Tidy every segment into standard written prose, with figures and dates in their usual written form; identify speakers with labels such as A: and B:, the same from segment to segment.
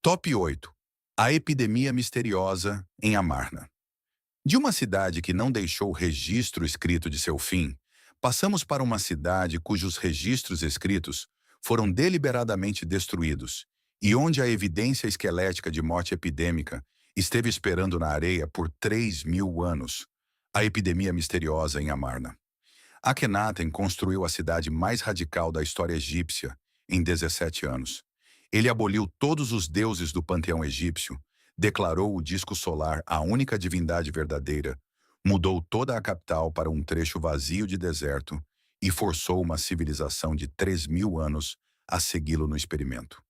A: Top 8. A epidemia misteriosa em Amarna. De uma cidade que não deixou registro escrito de seu fim, passamos para uma cidade cujos registros escritos foram deliberadamente destruídos e onde a evidência esquelética de morte epidêmica esteve esperando na areia por 3.000 anos. A epidemia misteriosa em Amarna. Akhenaten construiu a cidade mais radical da história egípcia em 17 anos. Ele aboliu todos os deuses do panteão egípcio, declarou o disco solar a única divindade verdadeira, mudou toda a capital para um trecho vazio de deserto e forçou uma civilização de 3.000 anos a segui-lo no experimento.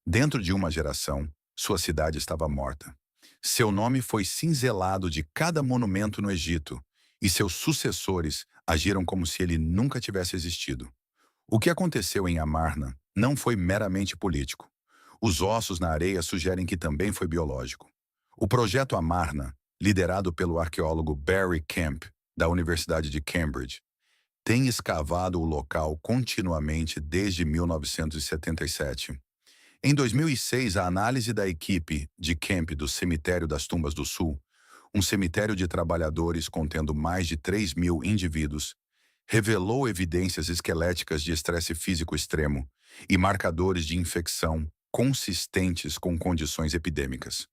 A: Dentro de uma geração, sua cidade estava morta. Seu nome foi cinzelado de cada monumento no Egito, e seus sucessores agiram como se ele nunca tivesse existido. O que aconteceu em Amarna não foi meramente político. Os ossos na areia sugerem que também foi biológico. O projeto Amarna, liderado pelo arqueólogo Barry Kemp, da Universidade de Cambridge, tem escavado o local continuamente desde 1977. Em 2006, a análise da equipe de Kemp do Cemitério das Tumbas do Sul, um cemitério de trabalhadores contendo mais de 3.000 indivíduos, revelou evidências esqueléticas de estresse físico extremo e marcadores de infecção consistentes com condições epidêmicas.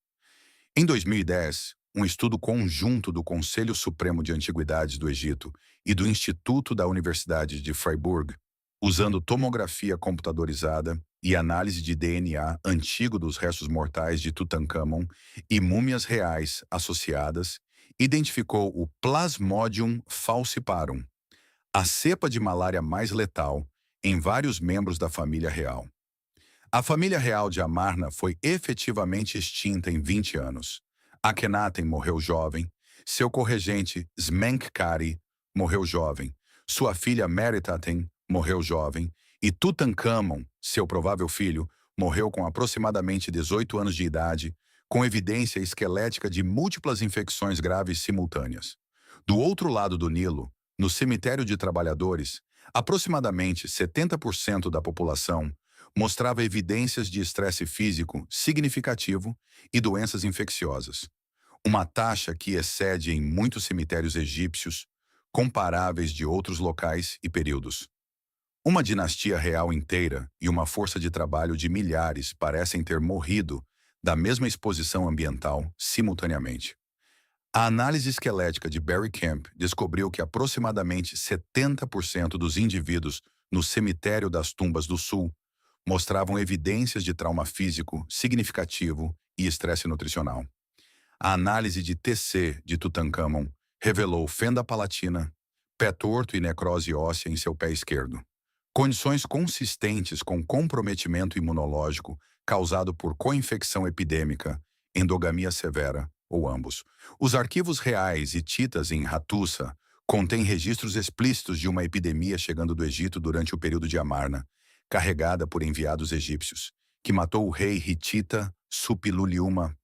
A: Em 2010, um estudo conjunto do Conselho Supremo de Antiguidades do Egito e do Instituto da Universidade de Freiburg, usando tomografia computadorizada e análise de DNA antigo dos restos mortais de Tutankhamon e múmias reais associadas, identificou o Plasmodium falciparum, a cepa de malária mais letal em vários membros da família real. A família real de Amarna foi efetivamente extinta em 20 anos. Akhenaten morreu jovem, seu corregente Smenkhkare morreu jovem, sua filha Meritaten morreu jovem e Tutankhamon, seu provável filho, morreu com aproximadamente 18 anos de idade, com evidência esquelética de múltiplas infecções graves simultâneas. Do outro lado do Nilo, no cemitério de trabalhadores, aproximadamente 70% da população mostrava evidências de estresse físico significativo e doenças infecciosas. Uma taxa que excede em muitos cemitérios egípcios, comparáveis de outros locais e períodos. Uma dinastia real inteira e uma força de trabalho de milhares parecem ter morrido da mesma exposição ambiental simultaneamente. A análise esquelética de Barry Kemp descobriu que aproximadamente 70% dos indivíduos no cemitério das Tumbas do Sul mostravam evidências de trauma físico significativo e estresse nutricional. A análise de TC de Tutankhamon revelou fenda palatina, pé torto e necrose óssea em seu pé esquerdo. Condições consistentes com comprometimento imunológico causado por coinfecção epidêmica, endogamia severa ou ambos. Os arquivos reais hititas em Hattusa contêm registros explícitos de uma epidemia chegando do Egito durante o período de Amarna, carregada por enviados egípcios, que matou o rei hitita Suppiluliuma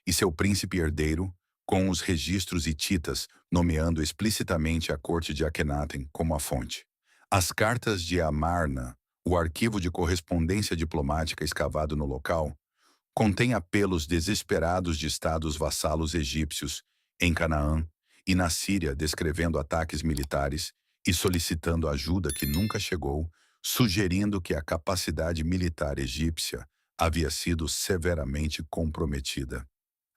A: e seu príncipe herdeiro, com os registros hititas nomeando explicitamente a corte de Akhenaten como a fonte. As cartas de Amarna, o arquivo de correspondência diplomática escavado no local, contém apelos desesperados de estados vassalos egípcios em Canaã e na Síria descrevendo ataques militares e solicitando ajuda que nunca chegou, sugerindo que a capacidade militar egípcia havia sido severamente comprometida.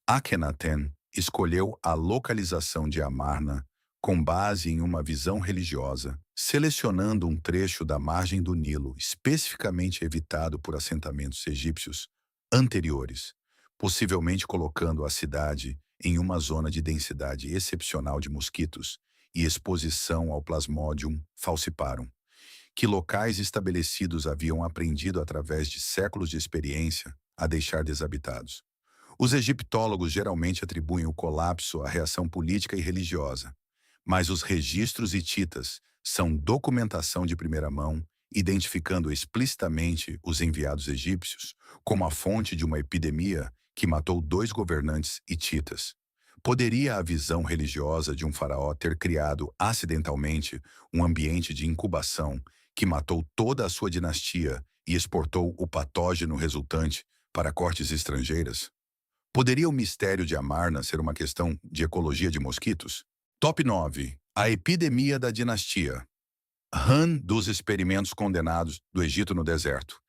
A: Akhenaten escolheu a localização de Amarna com base em uma visão religiosa, selecionando um trecho da margem do Nilo especificamente evitado por assentamentos egípcios anteriores, possivelmente colocando a cidade em uma zona de densidade excepcional de mosquitos e exposição ao Plasmodium falciparum, que locais estabelecidos haviam aprendido através de séculos de experiência a deixar desabitados. Os egiptólogos geralmente atribuem o colapso à reação política e religiosa, mas os registros hititas são documentação de primeira mão, identificando explicitamente os enviados egípcios como a fonte de uma epidemia que matou 2 governantes hititas. Poderia a visão religiosa de um faraó ter criado acidentalmente um ambiente de incubação que matou toda a sua dinastia e exportou o patógeno resultante para cortes estrangeiras? Poderia o mistério de Amarna ser uma questão de ecologia de mosquitos? Top 9. A epidemia da dinastia. Han dos experimentos condenados do Egito no deserto.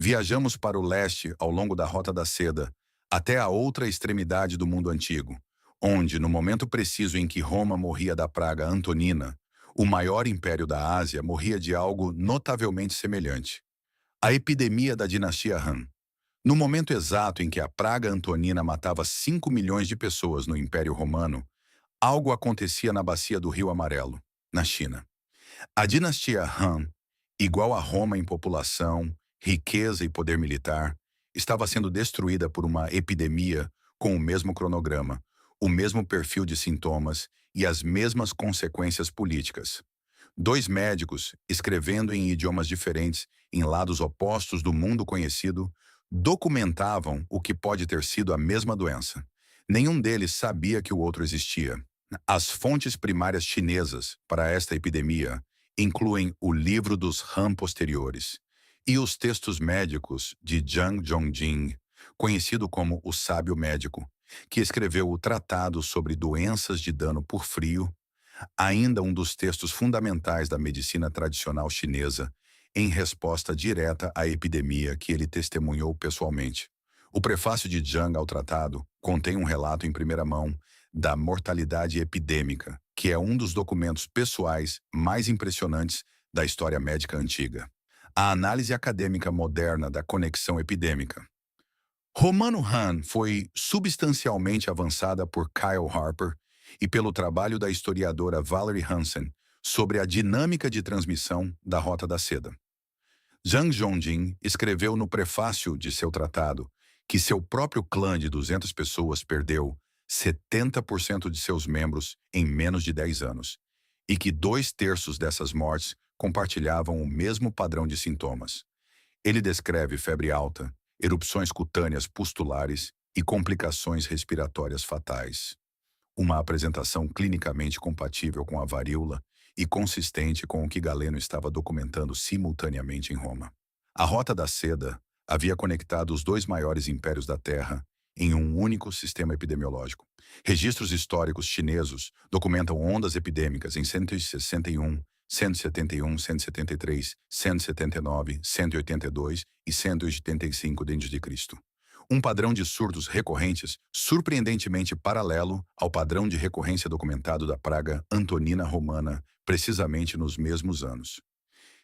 A: Viajamos para o leste ao longo da Rota da Seda, até a outra extremidade do mundo antigo, onde, no momento preciso em que Roma morria da praga Antonina, o maior império da Ásia morria de algo notavelmente semelhante. A epidemia da dinastia Han. No momento exato em que a praga Antonina matava 5 milhões de pessoas no Império Romano, algo acontecia na bacia do Rio Amarelo, na China. A dinastia Han, igual a Roma em população, riqueza e poder militar, estava sendo destruída por uma epidemia com o mesmo cronograma, o mesmo perfil de sintomas e as mesmas consequências políticas. Dois médicos, escrevendo em idiomas diferentes, em lados opostos do mundo conhecido, documentavam o que pode ter sido a mesma doença. Nenhum deles sabia que o outro existia. As fontes primárias chinesas para esta epidemia incluem o Livro dos Han Posteriores e os textos médicos de Zhang Zhongjing, conhecido como o Sábio Médico, que escreveu o Tratado sobre Doenças de Dano por Frio, ainda um dos textos fundamentais da medicina tradicional chinesa, em resposta direta à epidemia que ele testemunhou pessoalmente. O prefácio de Zhang ao tratado contém um relato em primeira mão da mortalidade epidêmica, que é um dos documentos pessoais mais impressionantes da história médica antiga. A análise acadêmica moderna da conexão epidêmica. Romano Han foi substancialmente avançada por Kyle Harper e pelo trabalho da historiadora Valerie Hansen sobre a dinâmica de transmissão da Rota da Seda. Zhang Zhongjing escreveu no prefácio de seu tratado que seu próprio clã de 200 pessoas perdeu 70% de seus membros em menos de 10 anos, e que 2/3 dessas mortes compartilhavam o mesmo padrão de sintomas. Ele descreve febre alta, erupções cutâneas pustulares e complicações respiratórias fatais. Uma apresentação clinicamente compatível com a varíola e consistente com o que Galeno estava documentando simultaneamente em Roma. A Rota da Seda havia conectado os dois maiores impérios da Terra em um único sistema epidemiológico. Registros históricos chineses documentam ondas epidêmicas em 161, 171, 173, 179, 182 e 185 d.C. Um padrão de surtos recorrentes surpreendentemente paralelo ao padrão de recorrência documentado da praga Antonina Romana, precisamente nos mesmos anos.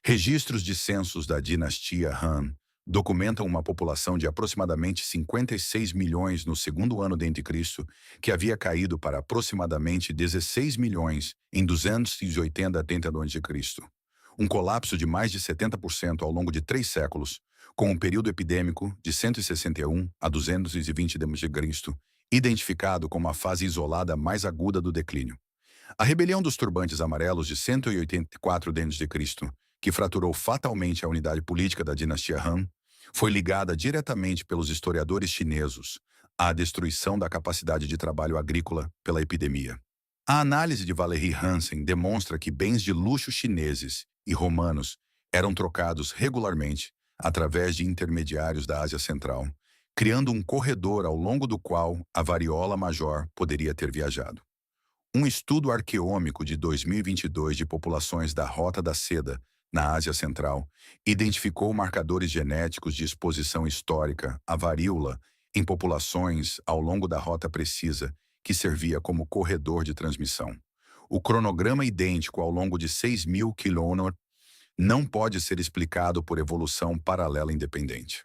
A: Registros de censos da dinastia Han documentam uma população de aproximadamente 56 milhões no segundo ano d.C., que havia caído para aproximadamente 16 milhões em 280 d.C. Um colapso de mais de 70% ao longo de 3 séculos, com um período epidêmico de 161 a 220 d.C., identificado como a fase isolada mais aguda do declínio. A rebelião dos turbantes amarelos de 184 d.C., que fraturou fatalmente a unidade política da dinastia Han, foi ligada diretamente pelos historiadores chineses à destruição da capacidade de trabalho agrícola pela epidemia. A análise de Valerie Hansen demonstra que bens de luxo chineses e romanos eram trocados regularmente através de intermediários da Ásia Central, criando um corredor ao longo do qual a varíola major poderia ter viajado. Um estudo arqueômico de 2022 de populações da Rota da Seda, na Ásia Central, identificou marcadores genéticos de exposição histórica à varíola em populações ao longo da rota precisa, que servia como corredor de transmissão. O cronograma idêntico ao longo de 6.000 km não pode ser explicado por evolução paralela independente.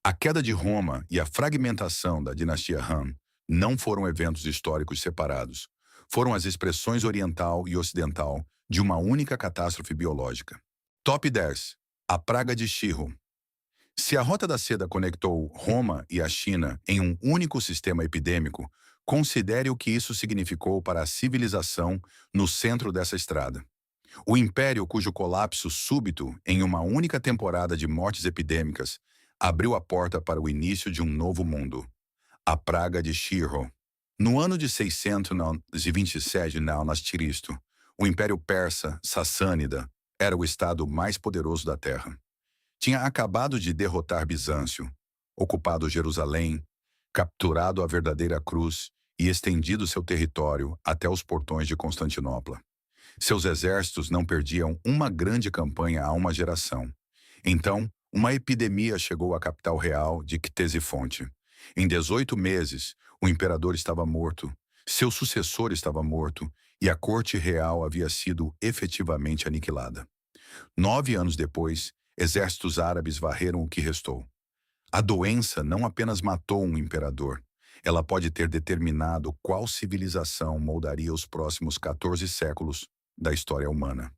A: A queda de Roma e a fragmentação da dinastia Han não foram eventos históricos separados. Foram as expressões oriental e ocidental de uma única catástrofe biológica. Top 10. A praga de Shih-Hu. Se a Rota da Seda conectou Roma e a China em um único sistema epidêmico, considere o que isso significou para a civilização no centro dessa estrada. O império cujo colapso súbito em uma única temporada de mortes epidêmicas abriu a porta para o início de um novo mundo. A praga de Shih-Hu. No ano de 627 n.C., o Império Persa Sassânida era o estado mais poderoso da Terra. Tinha acabado de derrotar Bizâncio, ocupado Jerusalém, capturado a verdadeira cruz e estendido seu território até os portões de Constantinopla. Seus exércitos não perdiam uma grande campanha há uma geração. Então, uma epidemia chegou à capital real de Ctesifonte. Em 18 meses, o imperador estava morto, seu sucessor estava morto e a corte real havia sido efetivamente aniquilada. 9 anos depois, exércitos árabes varreram o que restou. A doença não apenas matou um imperador, ela pode ter determinado qual civilização moldaria os próximos 14 séculos da história humana.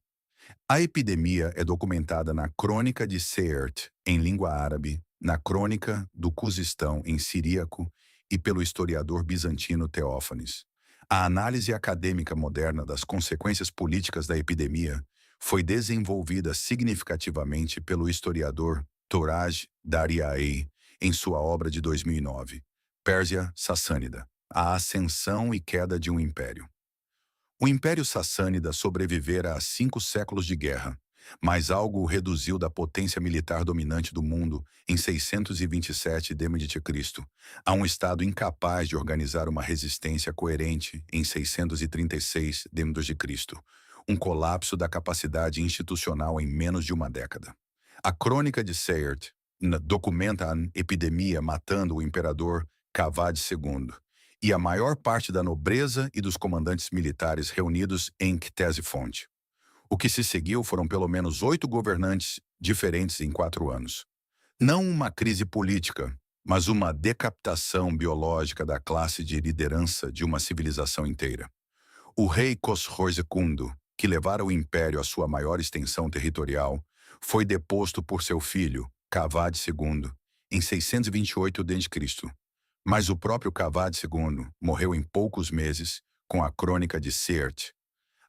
A: A epidemia é documentada na Crônica de Seert, em língua árabe, na Crônica do Cusistão, em siríaco, e pelo historiador bizantino Teófanes. A análise acadêmica moderna das consequências políticas da epidemia foi desenvolvida significativamente pelo historiador Toraj Dariaei em sua obra de 2009, Pérsia Sassânida, a ascensão e queda de um império. O Império Sassânida sobrevivera a 5 séculos de guerra, mas algo o reduziu da potência militar dominante do mundo em 627 d.C. a um estado incapaz de organizar uma resistência coerente em 636 d.C., um colapso da capacidade institucional em menos de uma década. A Crônica de Seert documenta a epidemia matando o imperador Cavad II, e a maior parte da nobreza e dos comandantes militares reunidos em Ctesifonte. O que se seguiu foram pelo menos 8 governantes diferentes em 4 anos. Não uma crise política, mas uma decapitação biológica da classe de liderança de uma civilização inteira. O rei Khosrow II, que levara o império à sua maior extensão territorial, foi deposto por seu filho, Cavad II, em 628 d.C., mas o próprio Cavad II morreu em poucos meses com a Crônica de Seert,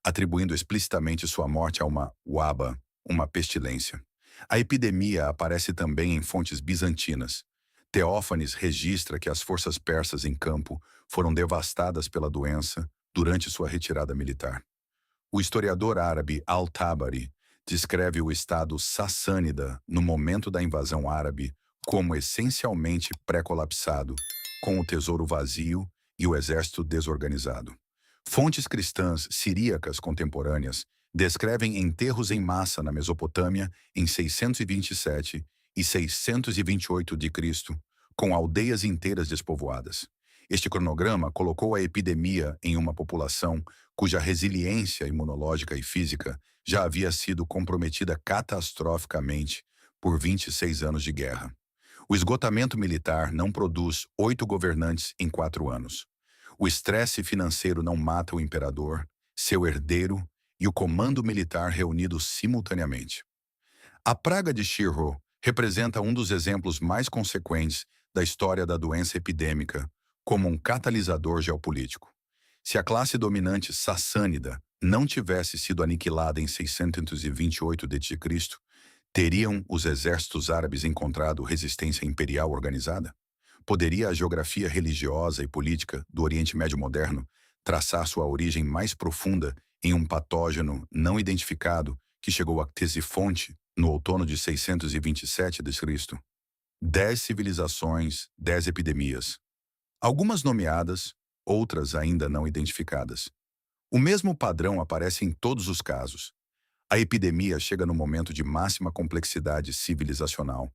A: atribuindo explicitamente sua morte a uma waba, uma pestilência. A epidemia aparece também em fontes bizantinas. Teófanes registra que as forças persas em campo foram devastadas pela doença durante sua retirada militar. O historiador árabe Al-Tabari descreve o estado sassânida no momento da invasão árabe como essencialmente pré-colapsado, com o tesouro vazio e o exército desorganizado. Fontes cristãs siríacas contemporâneas descrevem enterros em massa na Mesopotâmia em 627 e 628 d.C., com aldeias inteiras despovoadas. Este cronograma colocou a epidemia em uma população cuja resiliência imunológica e física já havia sido comprometida catastroficamente por 26 anos de guerra. O esgotamento militar não produz 8 governantes em 4 anos. O estresse financeiro não mata o imperador, seu herdeiro e o comando militar reunidos simultaneamente. A praga de Shiro representa um dos exemplos mais consequentes da história da doença epidêmica como um catalisador geopolítico. Se a classe dominante sassânida não tivesse sido aniquilada em 628 d.C., teriam os exércitos árabes encontrado resistência imperial organizada? Poderia a geografia religiosa e política do Oriente Médio moderno traçar sua origem mais profunda em um patógeno não identificado que chegou a Ctesifonte no outono de 627 d.C.? 10 civilizações, 10 epidemias. Algumas nomeadas, outras ainda não identificadas. O mesmo padrão aparece em todos os casos. A epidemia chega no momento de máxima complexidade civilizacional,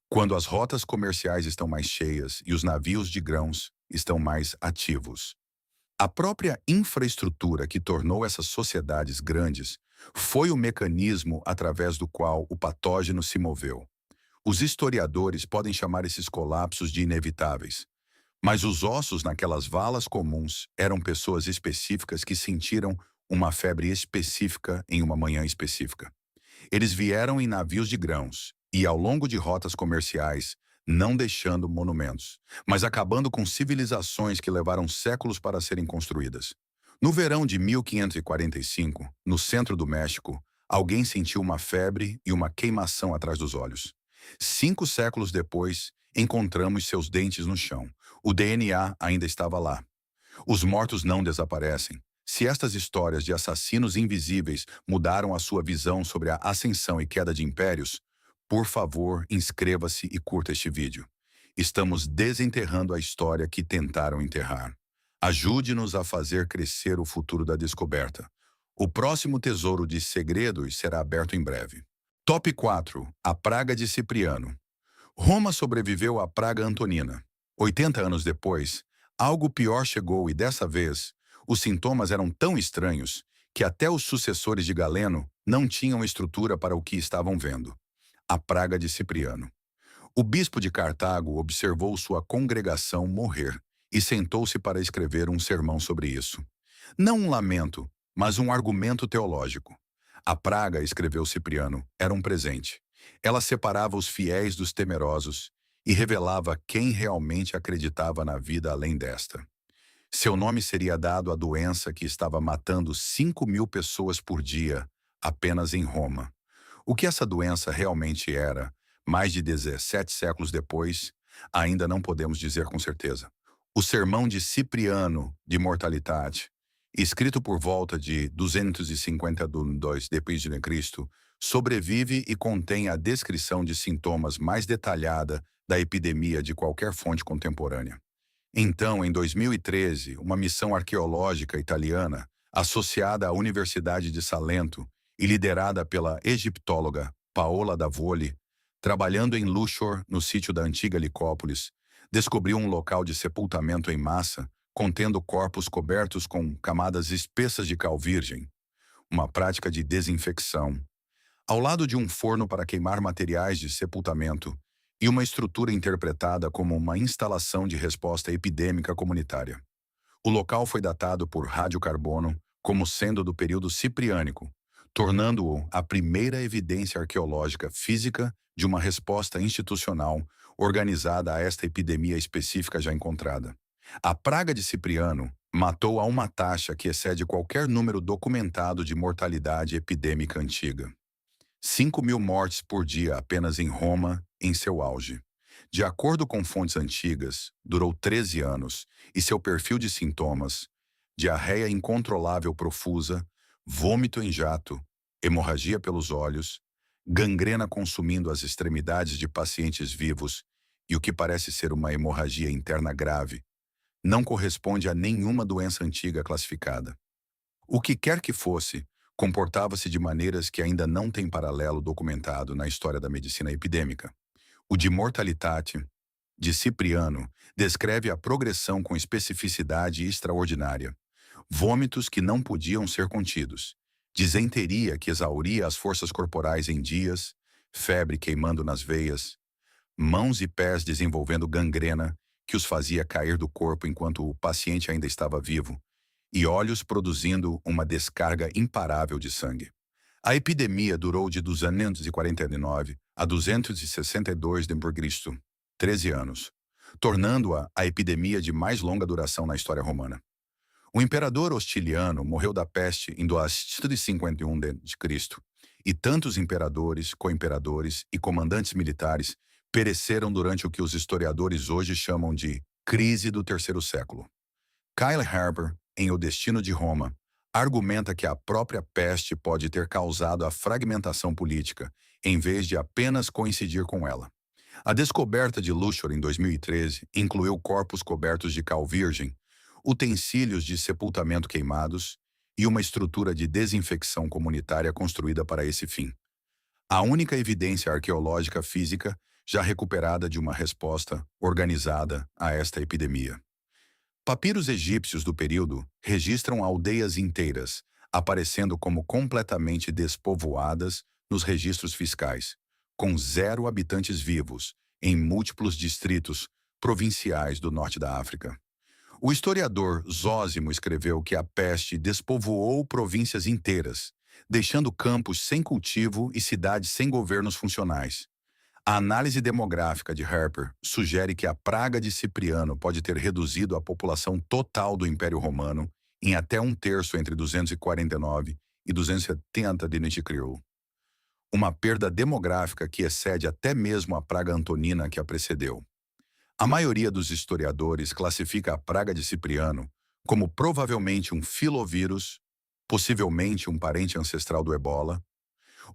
A: quando as rotas comerciais estão mais cheias e os navios de grãos estão mais ativos. A própria infraestrutura que tornou essas sociedades grandes foi o mecanismo através do qual o patógeno se moveu. Os historiadores podem chamar esses colapsos de inevitáveis, mas os ossos naquelas valas comuns eram pessoas específicas que sentiram uma febre específica em uma manhã específica. Eles vieram em navios de grãos e ao longo de rotas comerciais, não deixando monumentos, mas acabando com civilizações que levaram séculos para serem construídas. No verão de 1545, no centro do México, alguém sentiu uma febre e uma queimação atrás dos olhos. 5 séculos depois, encontramos seus dentes no chão. O DNA ainda estava lá. Os mortos não desaparecem. Se estas histórias de assassinos invisíveis mudaram a sua visão sobre a ascensão e queda de impérios, por favor, inscreva-se e curta este vídeo. Estamos desenterrando a história que tentaram enterrar. Ajude-nos a fazer crescer o futuro da descoberta. O próximo tesouro de segredos será aberto em breve. Top 4. A praga de Cipriano. Roma sobreviveu à praga antonina. 80 anos depois, algo pior chegou e dessa vez, os sintomas eram tão estranhos que até os sucessores de Galeno não tinham estrutura para o que estavam vendo. A praga de Cipriano. O bispo de Cartago observou sua congregação morrer e sentou-se para escrever um sermão sobre isso. Não um lamento, mas um argumento teológico. A praga, escreveu Cipriano, era um presente. Ela separava os fiéis dos temerosos e revelava quem realmente acreditava na vida além desta. Seu nome seria dado à doença que estava matando 5.000 pessoas por dia, apenas em Roma. O que essa doença realmente era, mais de 17 séculos depois, ainda não podemos dizer com certeza. O Sermão de Cipriano de Mortalidade, escrito por volta de 252 d.C., sobrevive e contém a descrição de sintomas mais detalhada da epidemia de qualquer fonte contemporânea. Então, em 2013, uma missão arqueológica italiana, associada à Universidade de Salento e liderada pela egiptóloga Paola Davoli, trabalhando em Luxor, no sítio da antiga Licópolis, descobriu um local de sepultamento em massa, contendo corpos cobertos com camadas espessas de cal virgem, uma prática de desinfecção, ao lado de um forno para queimar materiais de sepultamento e uma estrutura interpretada como uma instalação de resposta epidêmica comunitária. O local foi datado por radiocarbono como sendo do período cipriânico, tornando-o a primeira evidência arqueológica física de uma resposta institucional organizada a esta epidemia específica já encontrada. A praga de Cipriano matou a uma taxa que excede qualquer número documentado de mortalidade epidêmica antiga. 5.000 mortes por dia apenas em Roma, em seu auge. De acordo com fontes antigas, durou 13 anos e seu perfil de sintomas, diarreia incontrolável profusa, vômito em jato, hemorragia pelos olhos, gangrena consumindo as extremidades de pacientes vivos e o que parece ser uma hemorragia interna grave, não corresponde a nenhuma doença antiga classificada. O que quer que fosse, comportava-se de maneiras que ainda não têm paralelo documentado na história da medicina epidêmica. O de Mortalitate, de Cipriano, descreve a progressão com especificidade extraordinária. Vômitos que não podiam ser contidos, disenteria que exauria as forças corporais em dias, febre queimando nas veias, mãos e pés desenvolvendo gangrena que os fazia cair do corpo enquanto o paciente ainda estava vivo, e olhos produzindo uma descarga imparável de sangue. A epidemia durou de 249 a 262 d.C., 13 anos, tornando-a a epidemia de mais longa duração na história romana. O imperador Hostiliano morreu da peste em 251 d.C., e tantos imperadores, co-imperadores e comandantes militares pereceram durante o que os historiadores hoje chamam de crise do terceiro século. Kyle Harper, em O Destino de Roma, argumenta que a própria peste pode ter causado a fragmentação política, em vez de apenas coincidir com ela. A descoberta de Luxor em 2013 incluiu corpos cobertos de cal virgem, utensílios de sepultamento queimados e uma estrutura de desinfecção comunitária construída para esse fim. A única evidência arqueológica física já recuperada de uma resposta organizada a esta epidemia. Papiros egípcios do período registram aldeias inteiras, aparecendo como completamente despovoadas nos registros fiscais, com 0 habitantes vivos, em múltiplos distritos provinciais do norte da África. O historiador Zósimo escreveu que a peste despovoou províncias inteiras, deixando campos sem cultivo e cidades sem governos funcionais. A análise demográfica de Harper sugere que a praga de Cipriano pode ter reduzido a população total do Império Romano em até 1/3 entre 249 e 270 d.C. Uma perda demográfica que excede até mesmo a praga antonina que a precedeu. A maioria dos historiadores classifica a praga de Cipriano como provavelmente um filovírus, possivelmente um parente ancestral do ebola,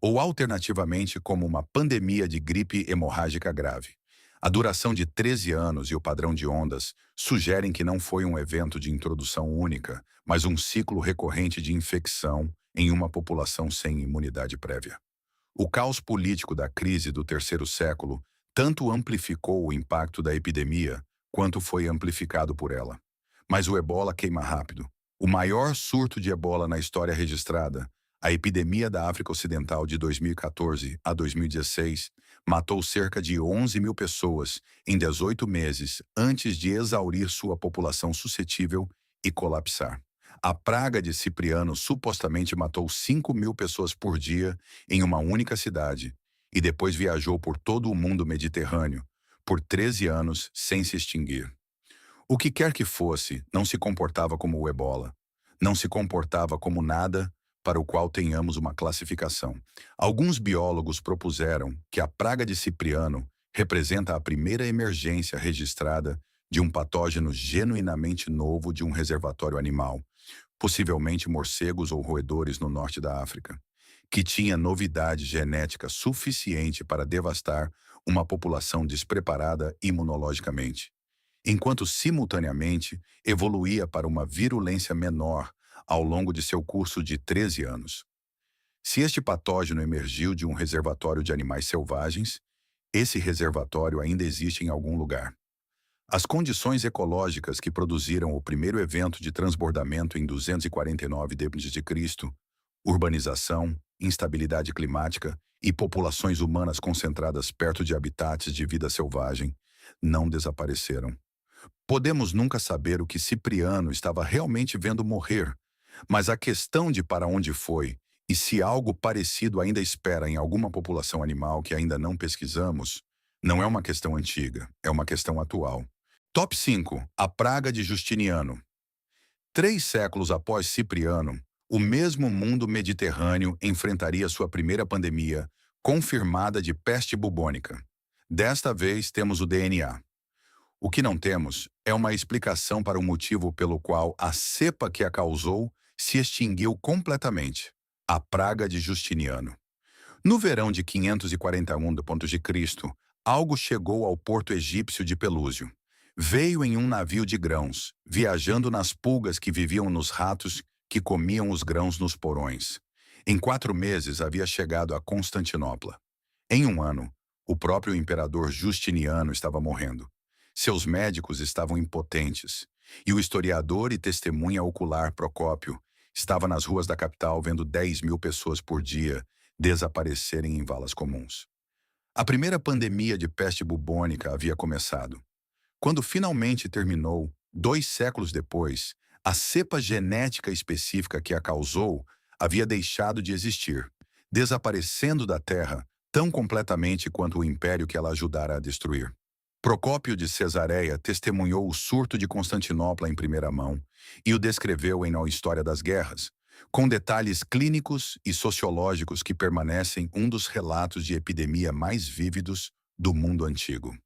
A: ou alternativamente como uma pandemia de gripe hemorrágica grave. A duração de 13 anos e o padrão de ondas sugerem que não foi um evento de introdução única, mas um ciclo recorrente de infecção em uma população sem imunidade prévia. O caos político da crise do terceiro século tanto amplificou o impacto da epidemia quanto foi amplificado por ela. Mas o ebola queima rápido. O maior surto de ebola na história registrada, a epidemia da África Ocidental de 2014 a 2016, matou cerca de 11 mil pessoas em 18 meses antes de exaurir sua população suscetível e colapsar. A praga de Cipriano supostamente matou 5 mil pessoas por dia em uma única cidade e depois viajou por todo o mundo mediterrâneo por 13 anos sem se extinguir. O que quer que fosse, não se comportava como o ebola. Não se comportava como nada para o qual tenhamos uma classificação. Alguns biólogos propuseram que a praga de Cipriano representa a primeira emergência registrada de um patógeno genuinamente novo de um reservatório animal, possivelmente morcegos ou roedores no norte da África, que tinha novidade genética suficiente para devastar uma população despreparada imunologicamente, enquanto simultaneamente evoluía para uma virulência menor ao longo de seu curso de 13 anos. Se este patógeno emergiu de um reservatório de animais selvagens, esse reservatório ainda existe em algum lugar. As condições ecológicas que produziram o primeiro evento de transbordamento em 249 d.C., urbanização, instabilidade climática e populações humanas concentradas perto de habitats de vida selvagem, não desapareceram. Podemos nunca saber o que Cipriano estava realmente vendo morrer, mas a questão de para onde foi e se algo parecido ainda espera em alguma população animal que ainda não pesquisamos, não é uma questão antiga, é uma questão atual. Top 5. A praga de Justiniano. 3 séculos após Cipriano, o mesmo mundo mediterrâneo enfrentaria sua primeira pandemia, confirmada de peste bubônica. Desta vez temos o DNA. O que não temos é uma explicação para o motivo pelo qual a cepa que a causou se extinguiu completamente, a praga de Justiniano. No verão de 541 d.C., algo chegou ao porto egípcio de Pelúsio. Veio em um navio de grãos, viajando nas pulgas que viviam nos ratos que comiam os grãos nos porões. Em 4 meses havia chegado a Constantinopla. Em um ano, o próprio imperador Justiniano estava morrendo. Seus médicos estavam impotentes, e o historiador e testemunha ocular Procópio estava nas ruas da capital vendo 10 mil pessoas por dia desaparecerem em valas comuns. A primeira pandemia de peste bubônica havia começado. Quando finalmente terminou, 2 séculos depois, a cepa genética específica que a causou havia deixado de existir, desaparecendo da Terra tão completamente quanto o império que ela ajudara a destruir. Procópio de Cesareia testemunhou o surto de Constantinopla em primeira mão e o descreveu em A História das Guerras, com detalhes clínicos e sociológicos que permanecem um dos relatos de epidemia mais vívidos do mundo antigo.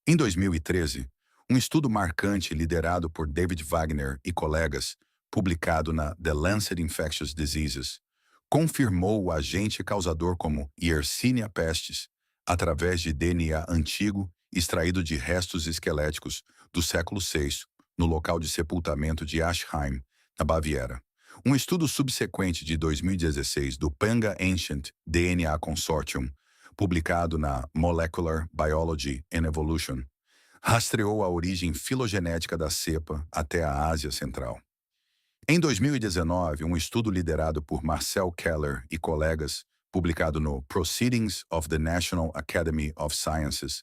A: Em 2013, um estudo marcante liderado por David Wagner e colegas, publicado na The Lancet Infectious Diseases, confirmou o agente causador como Yersinia pestis, através de DNA antigo extraído de restos esqueléticos do século VI, no local de sepultamento de Aschheim, na Baviera. Um estudo subsequente de 2016 do Panga Ancient DNA Consortium, publicado na Molecular Biology and Evolution, rastreou a origem filogenética da cepa até a Ásia Central. Em 2019, um estudo liderado por Marcel Keller e colegas, publicado no Proceedings of the National Academy of Sciences,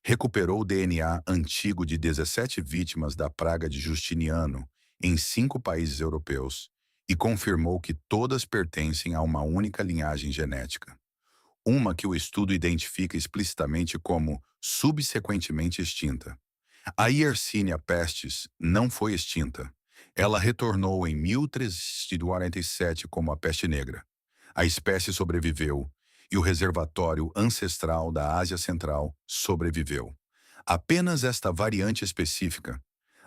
A: recuperou o DNA antigo de 17 vítimas da praga de Justiniano em 5 países europeus e confirmou que todas pertencem a uma única linhagem genética. Uma que o estudo identifica explicitamente como subsequentemente extinta. A Yersinia pestis não foi extinta. Ela retornou em 1347 como a peste negra. A espécie sobreviveu e o reservatório ancestral da Ásia Central sobreviveu. Apenas esta variante específica,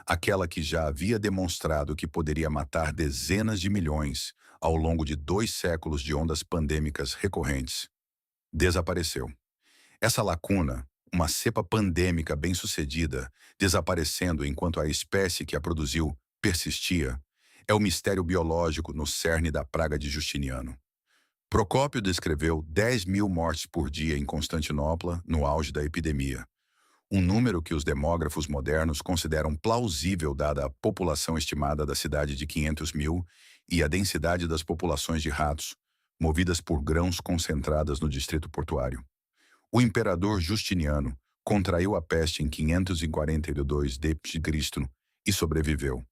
A: aquela que já havia demonstrado que poderia matar dezenas de milhões ao longo de 2 séculos de ondas pandêmicas recorrentes, desapareceu. Essa lacuna, uma cepa pandêmica bem-sucedida, desaparecendo enquanto a espécie que a produziu persistia, é o mistério biológico no cerne da praga de Justiniano. Procópio descreveu 10.000 mortes por dia em Constantinopla no auge da epidemia, um número que os demógrafos modernos consideram plausível dada a população estimada da cidade de 500 mil e a densidade das populações de ratos, movidas por grãos concentradas no distrito portuário. O imperador Justiniano contraiu a peste em 542 d.C. e sobreviveu,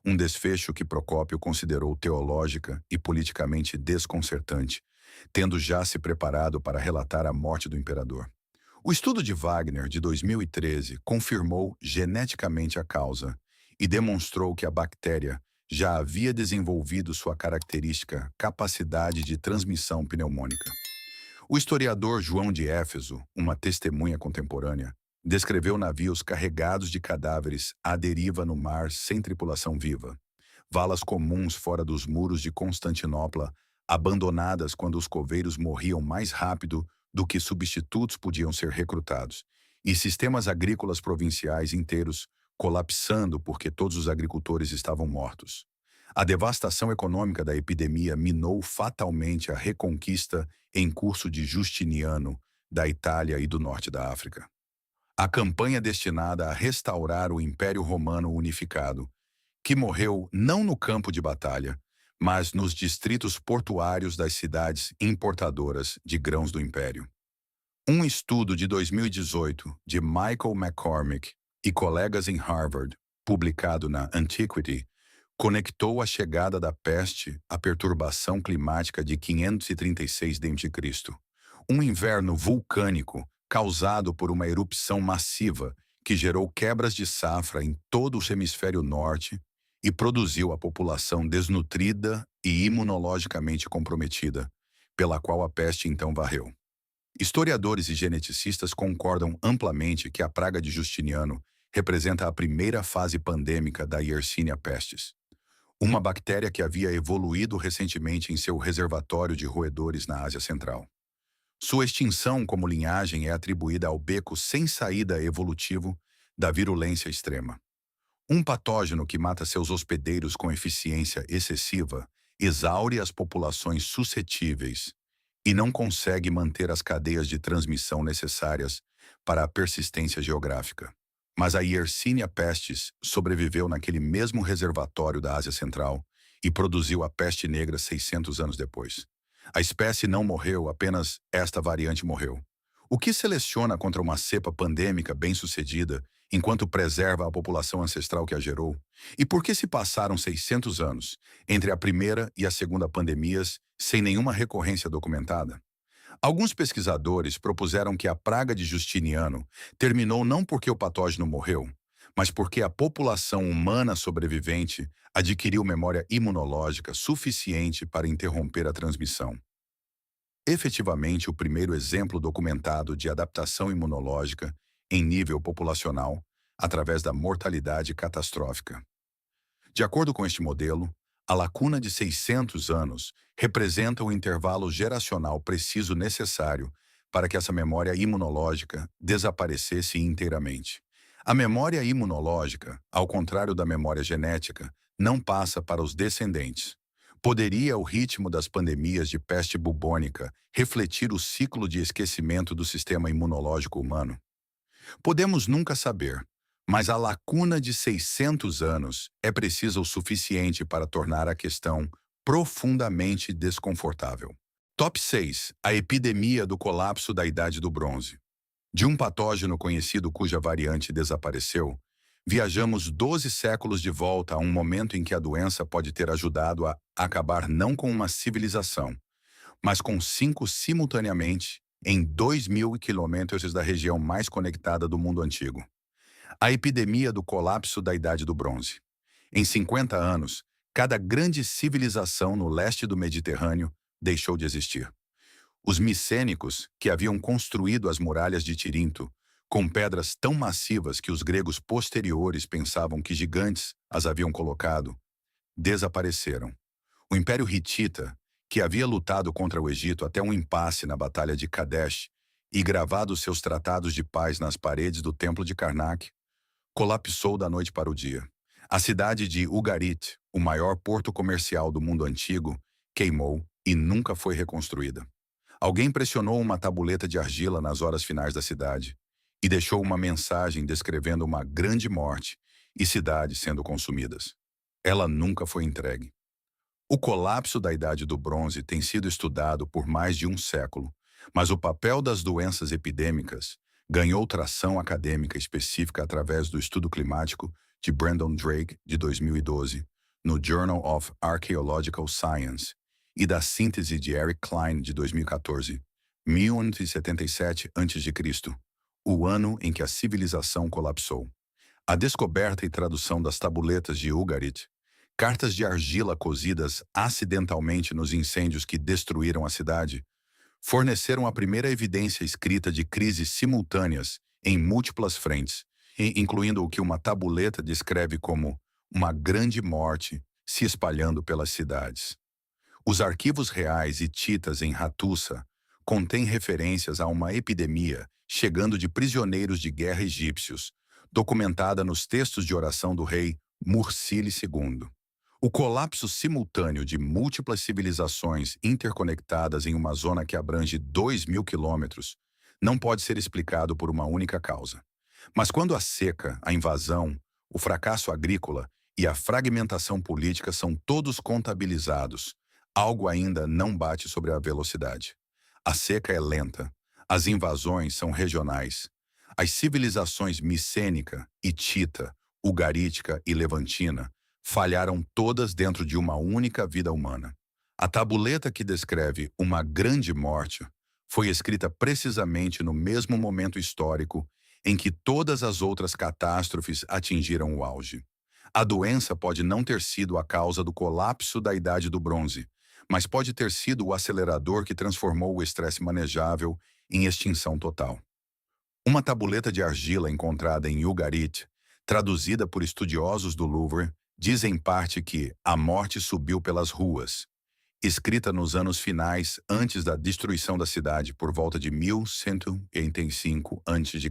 A: um desfecho que Procópio considerou teológica e politicamente desconcertante, tendo já se preparado para relatar a morte do imperador. O estudo de Wagner, de 2013, confirmou geneticamente a causa e demonstrou que a bactéria já havia desenvolvido sua característica capacidade de transmissão pneumônica. O historiador João de Éfeso, uma testemunha contemporânea, descreveu navios carregados de cadáveres à deriva no mar sem tripulação viva, valas comuns fora dos muros de Constantinopla, abandonadas quando os coveiros morriam mais rápido do que substitutos podiam ser recrutados, e sistemas agrícolas provinciais inteiros colapsando porque todos os agricultores estavam mortos. A devastação econômica da epidemia minou fatalmente a reconquista em curso de Justiniano, da Itália e do norte da África. A campanha destinada a restaurar o Império Romano unificado, que morreu não no campo de batalha, mas nos distritos portuários das cidades importadoras de grãos do Império. Um estudo de 2018 de Michael McCormick e colegas em Harvard, publicado na Antiquity, conectou a chegada da peste à perturbação climática de 536 d.C., um inverno vulcânico causado por uma erupção massiva que gerou quebras de safra em todo o hemisfério norte e produziu a população desnutrida e imunologicamente comprometida, pela qual a peste então varreu. Historiadores e geneticistas concordam amplamente que a praga de Justiniano representa a primeira fase pandêmica da Yersinia pestis, uma bactéria que havia evoluído recentemente em seu reservatório de roedores na Ásia Central. Sua extinção como linhagem é atribuída ao beco sem saída evolutivo da virulência extrema. Um patógeno que mata seus hospedeiros com eficiência excessiva exaure as populações suscetíveis e não consegue manter as cadeias de transmissão necessárias para a persistência geográfica. Mas a Yersinia pestis sobreviveu naquele mesmo reservatório da Ásia Central e produziu a peste negra 600 anos depois. A espécie não morreu, apenas esta variante morreu. O que seleciona contra uma cepa pandêmica bem-sucedida enquanto preserva a população ancestral que a gerou? E por que se passaram 600 anos entre a primeira e a segunda pandemias sem nenhuma recorrência documentada? Alguns pesquisadores propuseram que a praga de Justiniano terminou não porque o patógeno morreu, mas porque a população humana sobrevivente adquiriu memória imunológica suficiente para interromper a transmissão. Efetivamente, o primeiro exemplo documentado de adaptação imunológica em nível populacional através da mortalidade catastrófica. De acordo com este modelo, a lacuna de 600 anos representa o intervalo geracional preciso necessário para que essa memória imunológica desaparecesse inteiramente. A memória imunológica, ao contrário da memória genética, não passa para os descendentes. Poderia o ritmo das pandemias de peste bubônica refletir o ciclo de esquecimento do sistema imunológico humano? Podemos nunca saber, mas a lacuna de 600 anos é precisa o suficiente para tornar a questão profundamente desconfortável. Top 6. A epidemia do colapso da Idade do Bronze. De um patógeno conhecido cuja variante desapareceu, viajamos 12 séculos de volta a um momento em que a doença pode ter ajudado a acabar não com uma civilização, mas com 5 simultaneamente em 2.000 quilômetros da região mais conectada do mundo antigo. A epidemia do colapso da Idade do Bronze. Em 50 anos, cada grande civilização no leste do Mediterrâneo deixou de existir. Os micênicos, que haviam construído as muralhas de Tirinto, com pedras tão massivas que os gregos posteriores pensavam que gigantes as haviam colocado, desapareceram. O Império Hitita, que havia lutado contra o Egito até um impasse na Batalha de Kadesh e gravados seus tratados de paz nas paredes do templo de Karnak, colapsou da noite para o dia. A cidade de Ugarit, o maior porto comercial do mundo antigo, queimou e nunca foi reconstruída. Alguém pressionou uma tabuleta de argila nas horas finais da cidade e deixou uma mensagem descrevendo uma grande morte e cidades sendo consumidas. Ela nunca foi entregue. O colapso da Idade do Bronze tem sido estudado por mais de um século, mas o papel das doenças epidêmicas ganhou tração acadêmica específica através do estudo climático de Brandon Drake, de 2012, no Journal of Archaeological Science, e da síntese de Eric Klein, de 2014, 1177 a.C., o ano em que a civilização colapsou. A descoberta e tradução das tabuletas de Ugarit, cartas de argila cozidas acidentalmente nos incêndios que destruíram a cidade, forneceram a primeira evidência escrita de crises simultâneas em múltiplas frentes, incluindo o que uma tabuleta descreve como uma grande morte se espalhando pelas cidades. Os arquivos reais hititas em Hattusa contêm referências a uma epidemia chegando de prisioneiros de guerra egípcios, documentada nos textos de oração do rei Mursili II. O colapso simultâneo de múltiplas civilizações interconectadas em uma zona que abrange 2.000 quilômetros não pode ser explicado por uma única causa. Mas quando a seca, a invasão, o fracasso agrícola e a fragmentação política são todos contabilizados, algo ainda não bate sobre a velocidade. A seca é lenta, as invasões são regionais. As civilizações micênica, hitita, ugarítica e levantina falharam todas dentro de uma única vida humana. A tabuleta que descreve uma grande morte foi escrita precisamente no mesmo momento histórico em que todas as outras catástrofes atingiram o auge. A doença pode não ter sido a causa do colapso da Idade do Bronze, mas pode ter sido o acelerador que transformou o estresse manejável em extinção total. Uma tabuleta de argila encontrada em Ugarit, traduzida por estudiosos do Louvre, diz em parte que a morte subiu pelas ruas, escrita nos anos finais antes da destruição da cidade por volta de 1185 a.C.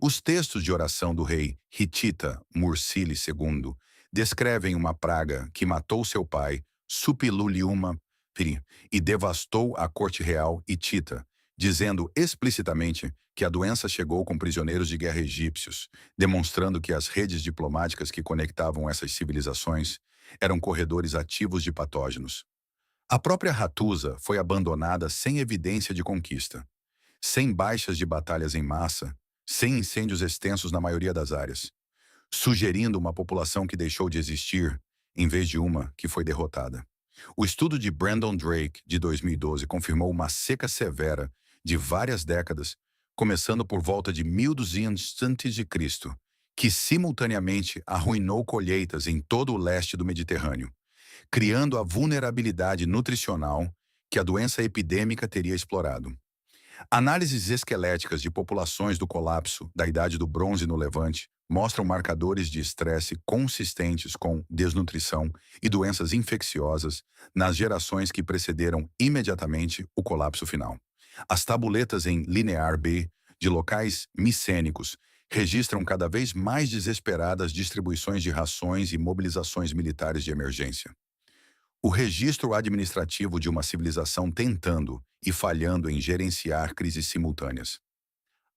A: Os textos de oração do rei hitita Mursili II descrevem uma praga que matou seu pai, Suppiluliuma I, e devastou a corte real hitita, dizendo explicitamente que a doença chegou com prisioneiros de guerra egípcios, demonstrando que as redes diplomáticas que conectavam essas civilizações eram corredores ativos de patógenos. A própria Hattusa foi abandonada sem evidência de conquista, sem baixas de batalhas em massa, sem incêndios extensos na maioria das áreas, sugerindo uma população que deixou de existir, em vez de uma que foi derrotada. O estudo de Brandon Drake, de 2012, confirmou uma seca severa de várias décadas, começando por volta de 1200 a.C., que simultaneamente arruinou colheitas em todo o leste do Mediterrâneo, criando a vulnerabilidade nutricional que a doença epidêmica teria explorado. Análises esqueléticas de populações do colapso da Idade do Bronze no Levante mostram marcadores de estresse consistentes com desnutrição e doenças infecciosas nas gerações que precederam imediatamente o colapso final. As tabuletas em linear B de locais micênicos registram cada vez mais desesperadas distribuições de rações e mobilizações militares de emergência. O registro administrativo de uma civilização tentando e falhando em gerenciar crises simultâneas.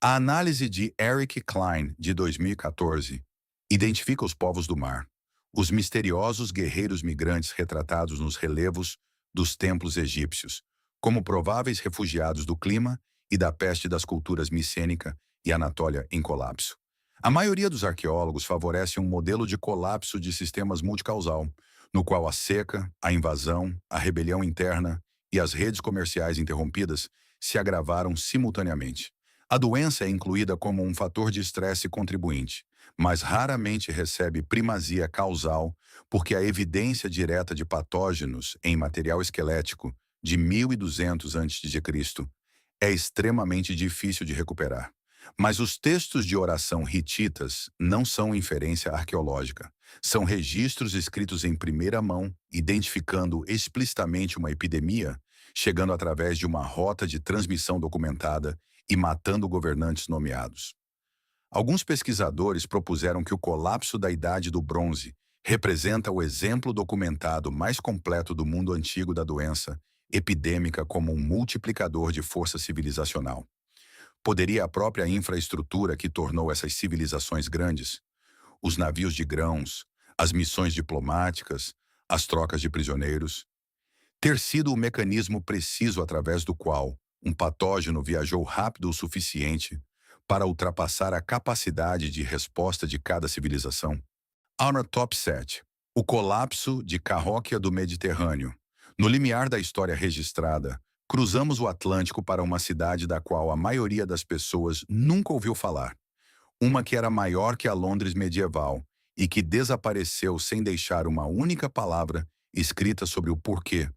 A: A análise de Eric Klein, de 2014, identifica os povos do mar, os misteriosos guerreiros migrantes retratados nos relevos dos templos egípcios, como prováveis refugiados do clima e da peste das culturas micênica e Anatólia em colapso. A maioria dos arqueólogos favorece um modelo de colapso de sistemas multicausal, no qual a seca, a invasão, a rebelião interna e as redes comerciais interrompidas se agravaram simultaneamente. A doença é incluída como um fator de estresse contribuinte, mas raramente recebe primazia causal porque a evidência direta de patógenos em material esquelético de 1200 a.C. é extremamente difícil de recuperar. Mas os textos de oração hititas não são inferência arqueológica. São registros escritos em primeira mão, identificando explicitamente uma epidemia, chegando através de uma rota de transmissão documentada e matando governantes nomeados. Alguns pesquisadores propuseram que o colapso da Idade do Bronze representa o exemplo documentado mais completo do mundo antigo da doença epidêmica como um multiplicador de força civilizacional. Poderia a própria infraestrutura que tornou essas civilizações grandes, os navios de grãos, as missões diplomáticas, as trocas de prisioneiros, ter sido o mecanismo preciso através do qual um patógeno viajou rápido o suficiente para ultrapassar a capacidade de resposta de cada civilização? Honor Top 7. O colapso de Cahokia do Mediterrâneo. No limiar da história registrada, cruzamos o Atlântico para uma cidade da qual a maioria das pessoas nunca ouviu falar. Uma que era maior que a Londres medieval e que desapareceu sem deixar uma única palavra escrita sobre o porquê.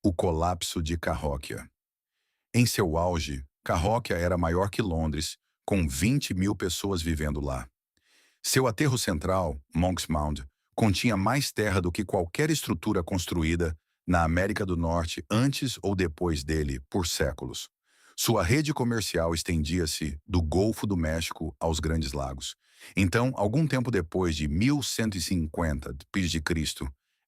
A: O colapso de Cahokia. Em seu auge, Cahokia era maior que Londres, com 20.000 pessoas vivendo lá. Seu aterro central, Monk's Mound, continha mais terra do que qualquer estrutura construída na América do Norte antes ou depois dele por séculos. Sua rede comercial estendia-se do Golfo do México aos Grandes Lagos. Então, algum tempo depois de 1150 d.C.,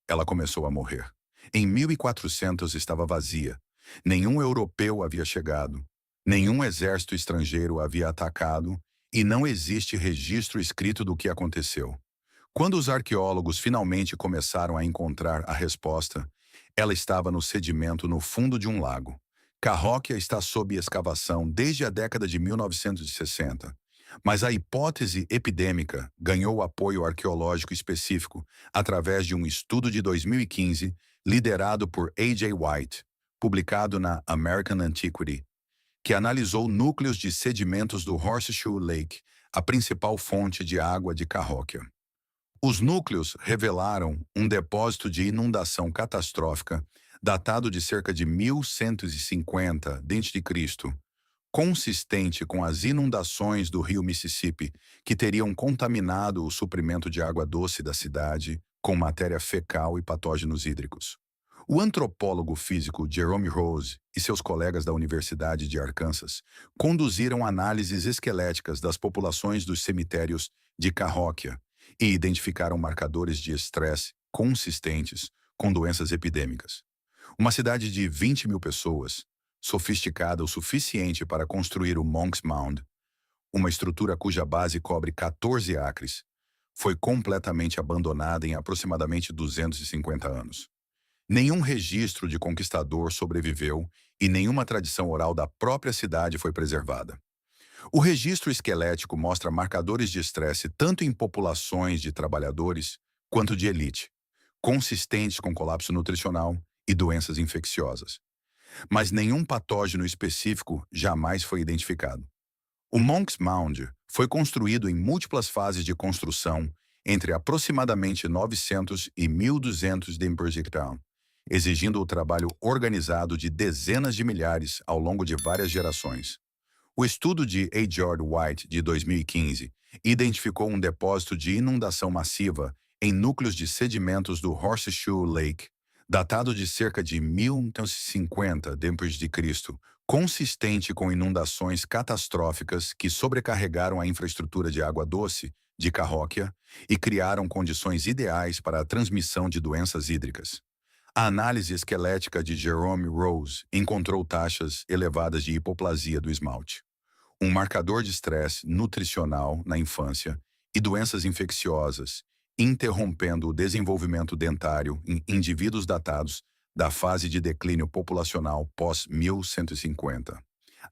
A: ela começou a morrer. Em 1400 estava vazia. Nenhum europeu havia chegado. Nenhum exército estrangeiro havia atacado e não existe registro escrito do que aconteceu. Quando os arqueólogos finalmente começaram a encontrar a resposta, ela estava no sedimento no fundo de um lago. Cahokia está sob escavação desde a década de 1960, mas a hipótese epidêmica ganhou apoio arqueológico específico através de um estudo de 2015 liderado por A.J. White, publicado na American Antiquity, que analisou núcleos de sedimentos do Horseshoe Lake, a principal fonte de água de Cahokia. Os núcleos revelaram um depósito de inundação catastrófica datado de cerca de 1150 d.C., consistente com as inundações do rio Mississippi, que teriam contaminado o suprimento de água doce da cidade com matéria fecal e patógenos hídricos. O antropólogo físico Jerome Rose e seus colegas da Universidade de Arkansas conduziram análises esqueléticas das populações dos cemitérios de Cahokia e identificaram marcadores de estresse consistentes com doenças epidêmicas. Uma cidade de 20.000 pessoas, sofisticada o suficiente para construir o Monk's Mound, uma estrutura cuja base cobre 14 acres, foi completamente abandonada em aproximadamente 250 anos. Nenhum registro de conquistador sobreviveu e nenhuma tradição oral da própria cidade foi preservada. O registro esquelético mostra marcadores de estresse tanto em populações de trabalhadores quanto de elite, consistentes com colapso nutricional e doenças infecciosas. Mas nenhum patógeno específico jamais foi identificado. O Monk's Mound foi construído em múltiplas fases de construção entre aproximadamente 900 e 1200 d.C., exigindo o trabalho organizado de dezenas de milhares ao longo de várias gerações. O estudo de A. George White, de 2015, identificou um depósito de inundação massiva em núcleos de sedimentos do Horseshoe Lake, datado de cerca de 1150 d.C., consistente com inundações catastróficas que sobrecarregaram a infraestrutura de água doce de Cahokia e criaram condições ideais para a transmissão de doenças hídricas. A análise esquelética de Jerome Rose encontrou taxas elevadas de hipoplasia do esmalte, um marcador de estresse nutricional na infância e doenças infecciosas, interrompendo o desenvolvimento dentário em indivíduos datados da fase de declínio populacional pós-1150.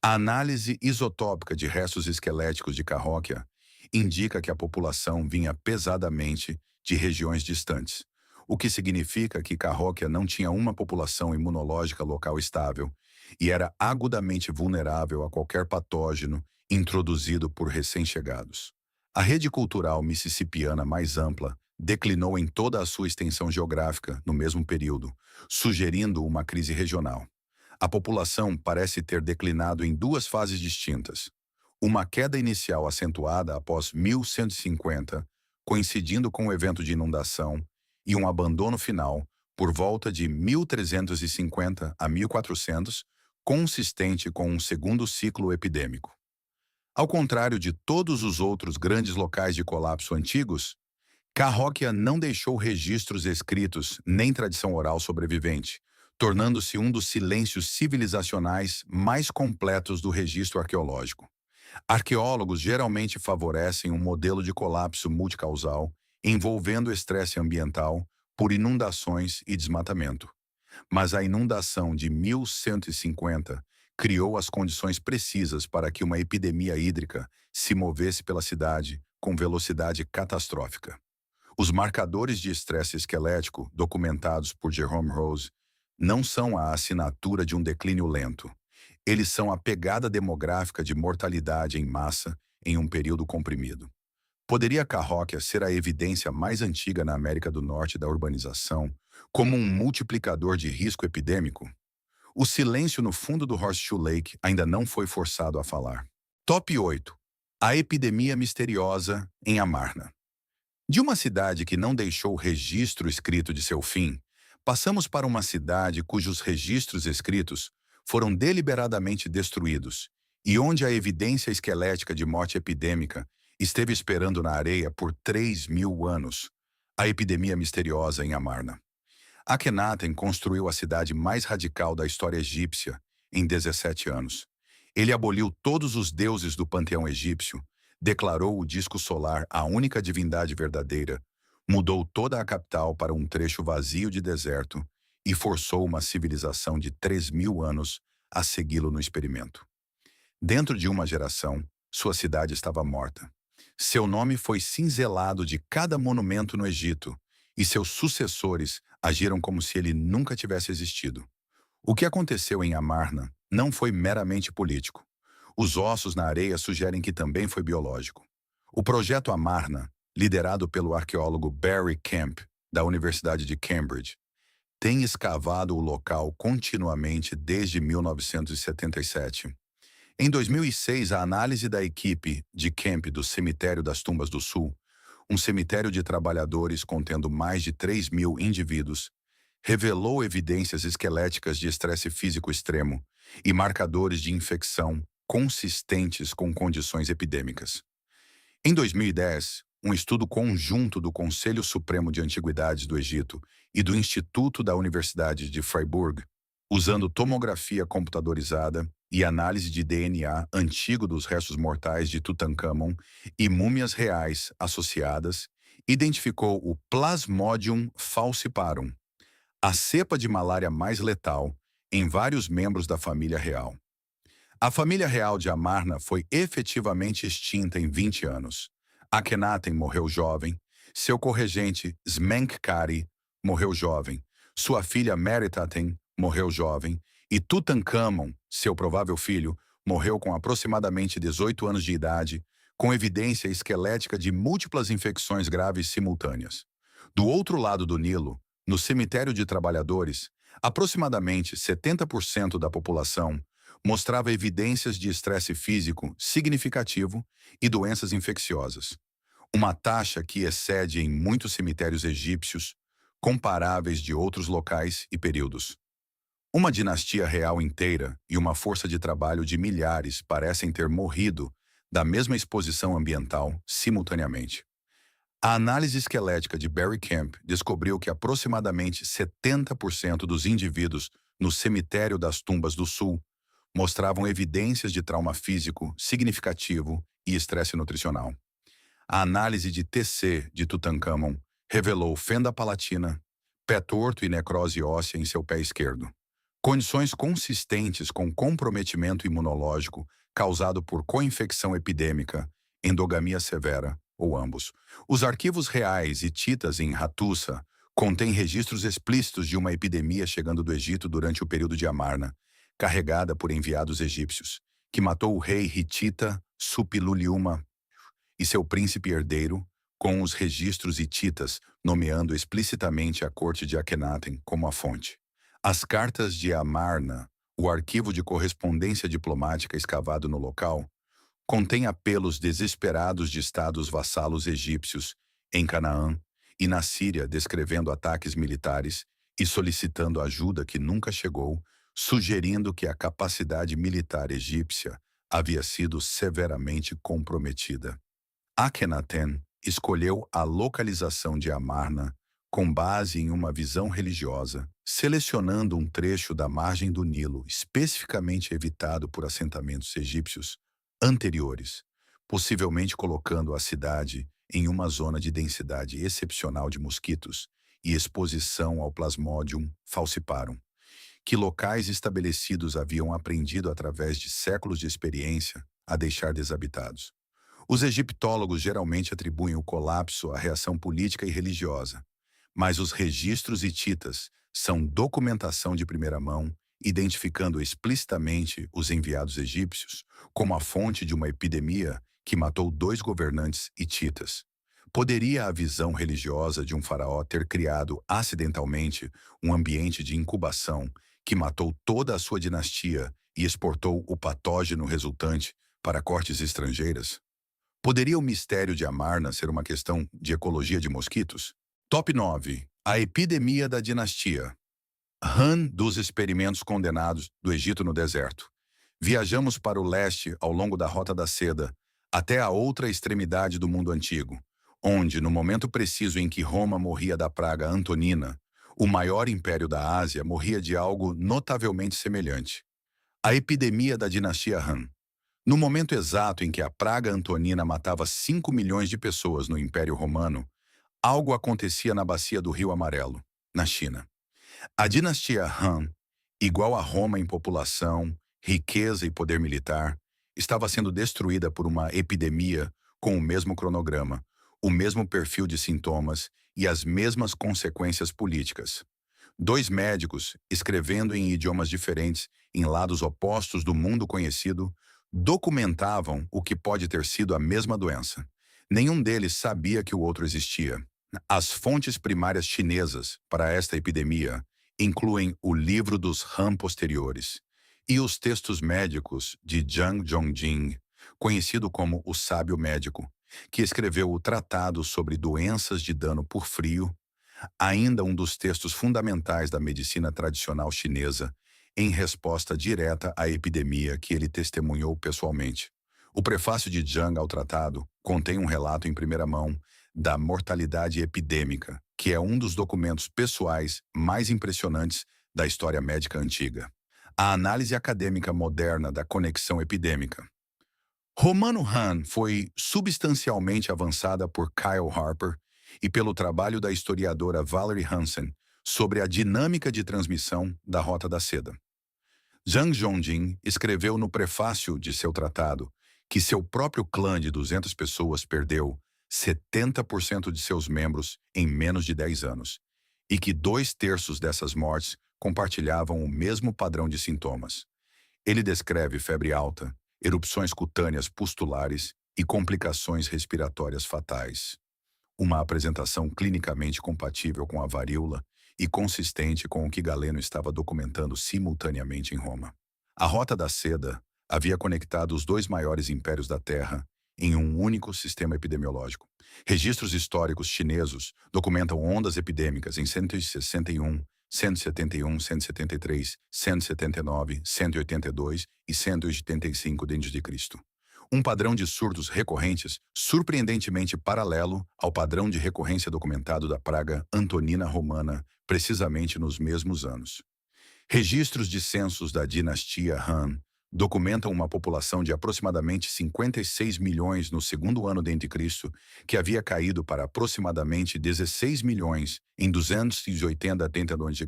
A: A análise isotópica de restos esqueléticos de Cahokia indica que a população vinha pesadamente de regiões distantes, o que significa que Cahokia não tinha uma população imunológica local estável e era agudamente vulnerável a qualquer patógeno introduzido por recém-chegados. A rede cultural mississippiana mais ampla declinou em toda a sua extensão geográfica no mesmo período, sugerindo uma crise regional. A população parece ter declinado em duas fases distintas. Uma queda inicial acentuada após 1150, coincidindo com o evento de inundação, e um abandono final por volta de 1350 a 1400, consistente com um segundo ciclo epidêmico. Ao contrário de todos os outros grandes locais de colapso antigos, Cahokia não deixou registros escritos nem tradição oral sobrevivente, tornando-se um dos silêncios civilizacionais mais completos do registro arqueológico. Arqueólogos geralmente favorecem um modelo de colapso multicausal envolvendo estresse ambiental por inundações e desmatamento. Mas a inundação de 1150 criou as condições precisas para que uma epidemia hídrica se movesse pela cidade com velocidade catastrófica. Os marcadores de estresse esquelético, documentados por Jerome Rose, não são a assinatura de um declínio lento. Eles são a pegada demográfica de mortalidade em massa em um período comprimido. Poderia Cahokia ser a evidência mais antiga na América do Norte da urbanização, como um multiplicador de risco epidêmico? O silêncio no fundo do Horseshoe Lake ainda não foi forçado a falar. Top 8. A epidemia misteriosa em Amarna. De uma cidade que não deixou registro escrito de seu fim, passamos para uma cidade cujos registros escritos foram deliberadamente destruídos e onde a evidência esquelética de morte epidêmica esteve esperando na areia por 3.000 anos. A epidemia misteriosa em Amarna. Akhenaten construiu a cidade mais radical da história egípcia em 17 anos. Ele aboliu todos os deuses do panteão egípcio, declarou o disco solar a única divindade verdadeira, mudou toda a capital para um trecho vazio de deserto e forçou uma civilização de 3.000 anos a segui-lo no experimento. Dentro de uma geração, sua cidade estava morta. Seu nome foi cinzelado de cada monumento no Egito, e seus sucessores agiram como se ele nunca tivesse existido. O que aconteceu em Amarna não foi meramente político. Os ossos na areia sugerem que também foi biológico. O projeto Amarna, liderado pelo arqueólogo Barry Kemp, da Universidade de Cambridge, tem escavado o local continuamente desde 1977. Em 2006, a análise da equipe de Kemp do Cemitério das Tumbas do Sul, um cemitério de trabalhadores contendo mais de 3.000 indivíduos, revelou evidências esqueléticas de estresse físico extremo e marcadores de infecção consistentes com condições epidêmicas. Em 2010, um estudo conjunto do Conselho Supremo de Antiguidades do Egito e do Instituto da Universidade de Freiburg, usando tomografia computadorizada e análise de DNA antigo dos restos mortais de Tutankhamon e múmias reais associadas, identificou o Plasmodium falciparum, a cepa de malária mais letal, em vários membros da família real. A família real de Amarna foi efetivamente extinta em 20 anos. Akhenaten morreu jovem, seu corregente Smenkhkare morreu jovem, sua filha Meritaten morreu jovem e Tutankhamon, seu provável filho, morreu com aproximadamente 18 anos de idade, com evidência esquelética de múltiplas infecções graves simultâneas. Do outro lado do Nilo, no cemitério de trabalhadores, aproximadamente 70% da população mostrava evidências de estresse físico significativo e doenças infecciosas. Uma taxa que excede em muitos cemitérios egípcios, comparáveis de outros locais e períodos. Uma dinastia real inteira e uma força de trabalho de milhares parecem ter morrido da mesma exposição ambiental simultaneamente. A análise esquelética de Barry Kemp descobriu que aproximadamente 70% dos indivíduos no cemitério das Tumbas do Sul mostravam evidências de trauma físico significativo e estresse nutricional. A análise de TC de Tutankhamon revelou fenda palatina, pé torto e necrose óssea em seu pé esquerdo. Condições consistentes com comprometimento imunológico causado por coinfecção epidêmica, endogamia severa ou ambos. Os arquivos reais hititas em Hattusa contêm registros explícitos de uma epidemia chegando do Egito durante o período de Amarna, carregada por enviados egípcios, que matou o rei hitita Suppiluliuma e seu príncipe herdeiro, com os registros hititas nomeando explicitamente a corte de Akhenaten como a fonte. As cartas de Amarna, o arquivo de correspondência diplomática escavado no local, contém apelos desesperados de estados vassalos egípcios em Canaã e na Síria descrevendo ataques militares e solicitando ajuda que nunca chegou, sugerindo que a capacidade militar egípcia havia sido severamente comprometida. Akhenaten escolheu a localização de Amarna com base em uma visão religiosa, selecionando um trecho da margem do Nilo especificamente evitado por assentamentos egípcios anteriores, possivelmente colocando a cidade em uma zona de densidade excepcional de mosquitos e exposição ao Plasmodium falciparum, que locais estabelecidos haviam aprendido através de séculos de experiência a deixar desabitados. Os egiptólogos geralmente atribuem o colapso à reação política e religiosa, mas os registros hititas são documentação de primeira mão, identificando explicitamente os enviados egípcios como a fonte de uma epidemia que matou 2 governantes hititas. Poderia a visão religiosa de um faraó ter criado acidentalmente um ambiente de incubação que matou toda a sua dinastia e exportou o patógeno resultante para cortes estrangeiras? Poderia o mistério de Amarna ser uma questão de ecologia de mosquitos? Top 9. A epidemia da dinastia. Han dos experimentos condenados do Egito no deserto. Viajamos para o leste ao longo da Rota da Seda, até a outra extremidade do mundo antigo, onde, no momento preciso em que Roma morria da praga Antonina, o maior império da Ásia morria de algo notavelmente semelhante. A epidemia da dinastia Han. No momento exato em que a praga Antonina matava 5 milhões de pessoas no Império Romano, algo acontecia na bacia do Rio Amarelo, na China. A dinastia Han, igual a Roma em população, riqueza e poder militar, estava sendo destruída por uma epidemia com o mesmo cronograma, o mesmo perfil de sintomas e as mesmas consequências políticas. 2 médicos, escrevendo em idiomas diferentes, em lados opostos do mundo conhecido, documentavam o que pode ter sido a mesma doença. Nenhum deles sabia que o outro existia. As fontes primárias chinesas para esta epidemia incluem o Livro dos Han Posteriores e os textos médicos de Zhang Zhongjing, conhecido como o Sábio Médico, que escreveu o Tratado sobre Doenças de Dano por Frio, ainda um dos textos fundamentais da medicina tradicional chinesa, em resposta direta à epidemia que ele testemunhou pessoalmente. O prefácio de Zhang ao tratado contém um relato em primeira mão da mortalidade epidêmica, que é um dos documentos pessoais mais impressionantes da história médica antiga. A análise acadêmica moderna da conexão epidêmica. Romano Han foi substancialmente avançada por Kyle Harper e pelo trabalho da historiadora Valerie Hansen sobre a dinâmica de transmissão da Rota da Seda. Zhang Zhongjing escreveu no prefácio de seu tratado que seu próprio clã de 200 pessoas perdeu 70% de seus membros em menos de 10 anos, e que 2/3 dessas mortes compartilhavam o mesmo padrão de sintomas. Ele descreve febre alta, erupções cutâneas pustulares e complicações respiratórias fatais. Uma apresentação clinicamente compatível com a varíola e consistente com o que Galeno estava documentando simultaneamente em Roma. A Rota da Seda havia conectado os 2 maiores impérios da Terra em um único sistema epidemiológico. Registros históricos chineses documentam ondas epidêmicas em 161, 171, 173, 179, 182 e 185 d.C. Um padrão de surtos recorrentes surpreendentemente paralelo ao padrão de recorrência documentado da praga Antonina Romana, precisamente nos mesmos anos. Registros de censos da dinastia Han documentam uma população de aproximadamente 56 milhões no segundo ano d.C., que havia caído para aproximadamente 16 milhões em 280 d.C.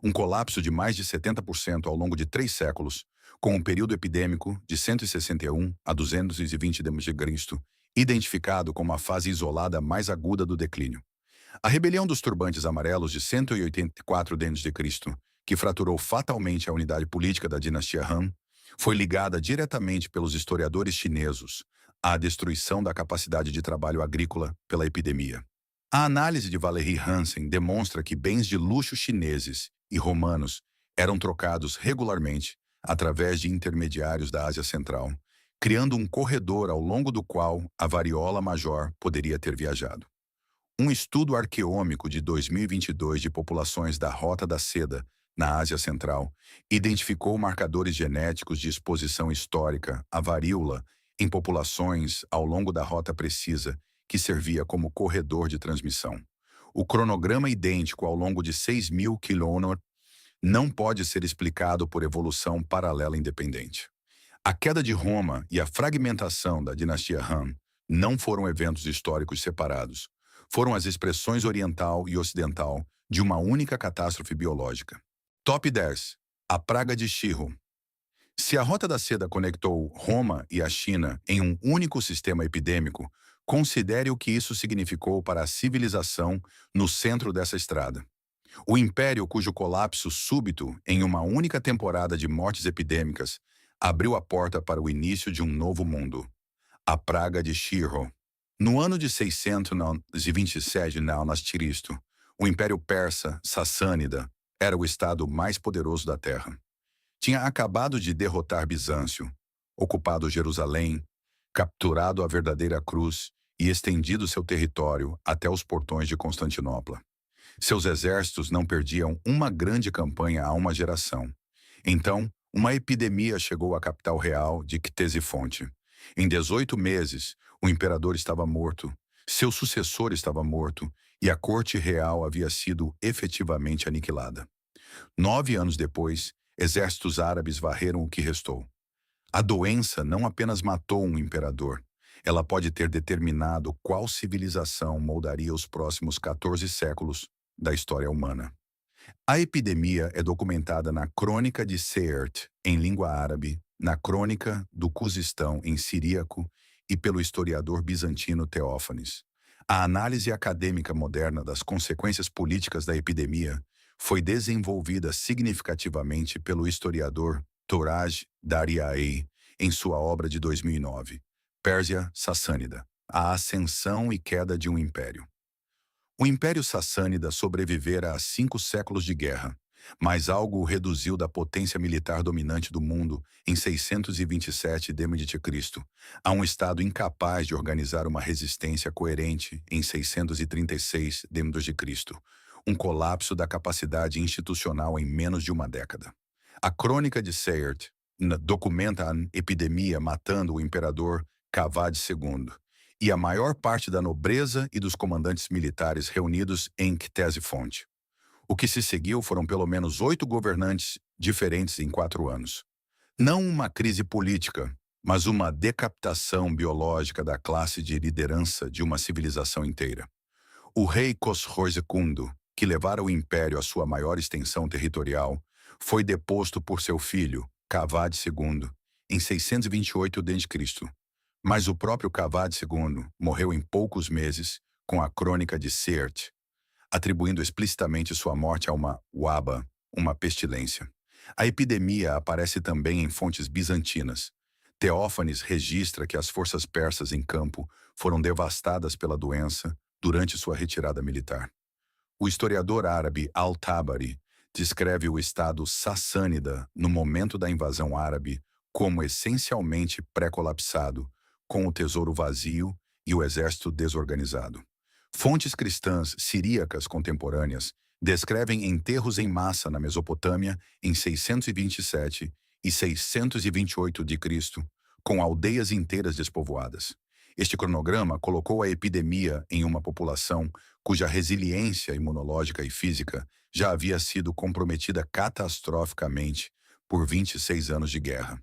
A: Um colapso de mais de 70% ao longo de 3 séculos, com um período epidêmico de 161 a 220 d.C., identificado como a fase isolada mais aguda do declínio. A rebelião dos turbantes amarelos de 184 d.C., que fraturou fatalmente a unidade política da dinastia Han, foi ligada diretamente pelos historiadores chineses à destruição da capacidade de trabalho agrícola pela epidemia. A análise de Valerie Hansen demonstra que bens de luxo chineses e romanos eram trocados regularmente através de intermediários da Ásia Central, criando um corredor ao longo do qual a varíola major poderia ter viajado. Um estudo arqueômico de 2022 de populações da Rota da Seda na Ásia Central, identificou marcadores genéticos de exposição histórica à varíola em populações ao longo da rota precisa, que servia como corredor de transmissão. O cronograma idêntico ao longo de 6.000 quilômetros não pode ser explicado por evolução paralela independente. A queda de Roma e a fragmentação da dinastia Han não foram eventos históricos separados. Foram as expressões oriental e ocidental de uma única catástrofe biológica. Top 10. A praga de Shiro. Se a Rota da Seda conectou Roma e a China em um único sistema epidêmico, considere o que isso significou para a civilização no centro dessa estrada. O império cujo colapso súbito em uma única temporada de mortes epidêmicas abriu a porta para o início de um novo mundo. A praga de Shiro. No ano de 627 n.C., o Império Persa Sassânida era o estado mais poderoso da Terra. Tinha acabado de derrotar Bizâncio, ocupado Jerusalém, capturado a verdadeira cruz e estendido seu território até os portões de Constantinopla. Seus exércitos não perdiam uma grande campanha há uma geração. Então, uma epidemia chegou à capital real de Ctesifonte. Em 18 meses, o imperador estava morto, seu sucessor estava morto e a corte real havia sido efetivamente aniquilada. 9 anos depois, exércitos árabes varreram o que restou. A doença não apenas matou um imperador, ela pode ter determinado qual civilização moldaria os próximos 14 séculos da história humana. A epidemia é documentada na Crônica de Seert, em língua árabe, na Crônica do Cusistão, em siríaco, e pelo historiador bizantino Teófanes. A análise acadêmica moderna das consequências políticas da epidemia foi desenvolvida significativamente pelo historiador Toraj Dariaei em sua obra de 2009, Pérsia Sassânida, a ascensão e queda de um império. O Império Sassânida sobrevivera a 5 séculos de guerra, mas algo o reduziu da potência militar dominante do mundo em 627 d.C. a um estado incapaz de organizar uma resistência coerente em 636 d.C., um colapso da capacidade institucional em menos de uma década. A Crônica de Seert documenta a epidemia matando o imperador Cavad II e a maior parte da nobreza e dos comandantes militares reunidos em Ctesifonte. O que se seguiu foram pelo menos 8 governantes diferentes em 4 anos. Não uma crise política, mas uma decapitação biológica da classe de liderança de uma civilização inteira. O rei Khosrow II, que levara o império à sua maior extensão territorial, foi deposto por seu filho, Cavad II, em 628 d.C. Mas o próprio Cavad II morreu em poucos meses com a Crônica de Seert, atribuindo explicitamente sua morte a uma waba, uma pestilência. A epidemia aparece também em fontes bizantinas. Teófanes registra que as forças persas em campo foram devastadas pela doença durante sua retirada militar. O historiador árabe Al-Tabari descreve o estado sassânida no momento da invasão árabe como essencialmente pré-colapsado, com o tesouro vazio e o exército desorganizado. Fontes cristãs siríacas contemporâneas descrevem enterros em massa na Mesopotâmia em 627 e 628 d.C., com aldeias inteiras despovoadas. Este cronograma colocou a epidemia em uma população cuja resiliência imunológica e física já havia sido comprometida catastroficamente por 26 anos de guerra.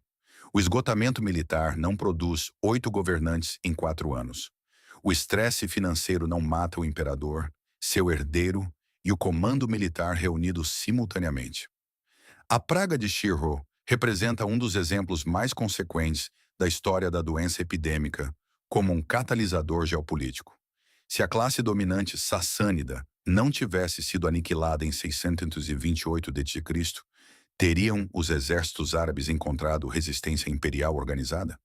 A: O esgotamento militar não produz 8 governantes em 4 anos. O estresse financeiro não mata o imperador, seu herdeiro e o comando militar reunidos simultaneamente. A praga de Shiro representa um dos exemplos mais consequentes da história da doença epidêmica como um catalisador geopolítico. Se a classe dominante sassânida não tivesse sido aniquilada em 628 d.C., teriam os exércitos árabes encontrado resistência imperial organizada?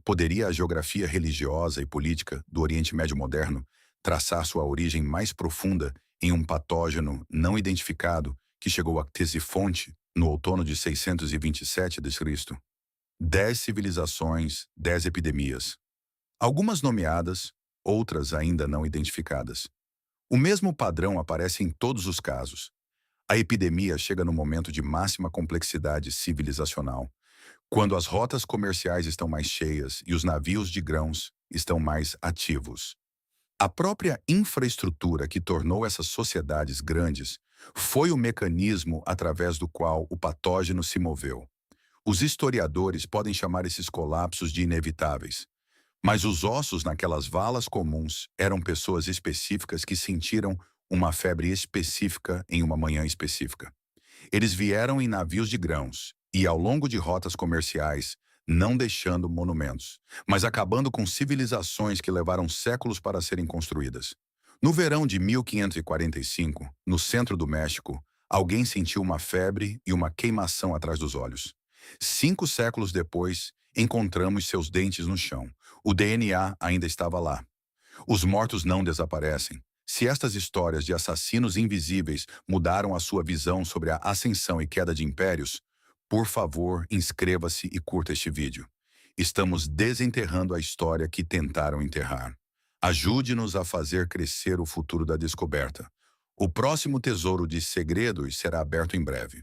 A: Poderia a geografia religiosa e política do Oriente Médio moderno traçar sua origem mais profunda em um patógeno não identificado que chegou a Ctesifonte no outono de 627 d.C.? 10 civilizações, 10 epidemias. Algumas nomeadas, outras ainda não identificadas. O mesmo padrão aparece em todos os casos. A epidemia chega no momento de máxima complexidade civilizacional, quando as rotas comerciais estão mais cheias e os navios de grãos estão mais ativos. A própria infraestrutura que tornou essas sociedades grandes foi o mecanismo através do qual o patógeno se moveu. Os historiadores podem chamar esses colapsos de inevitáveis, mas os ossos naquelas valas comuns eram pessoas específicas que sentiram uma febre específica em uma manhã específica. Eles vieram em navios de grãos e ao longo de rotas comerciais, não deixando monumentos, mas acabando com civilizações que levaram séculos para serem construídas. No verão de 1545, no centro do México, alguém sentiu uma febre e uma queimação atrás dos olhos. 5 séculos depois, encontramos seus dentes no chão. O DNA ainda estava lá. Os mortos não desaparecem. Se estas histórias de assassinos invisíveis mudaram a sua visão sobre a ascensão e queda de impérios, por favor, inscreva-se e curta este vídeo. Estamos desenterrando a história que tentaram enterrar. Ajude-nos a fazer crescer o futuro da descoberta. O próximo tesouro de segredos será aberto em breve.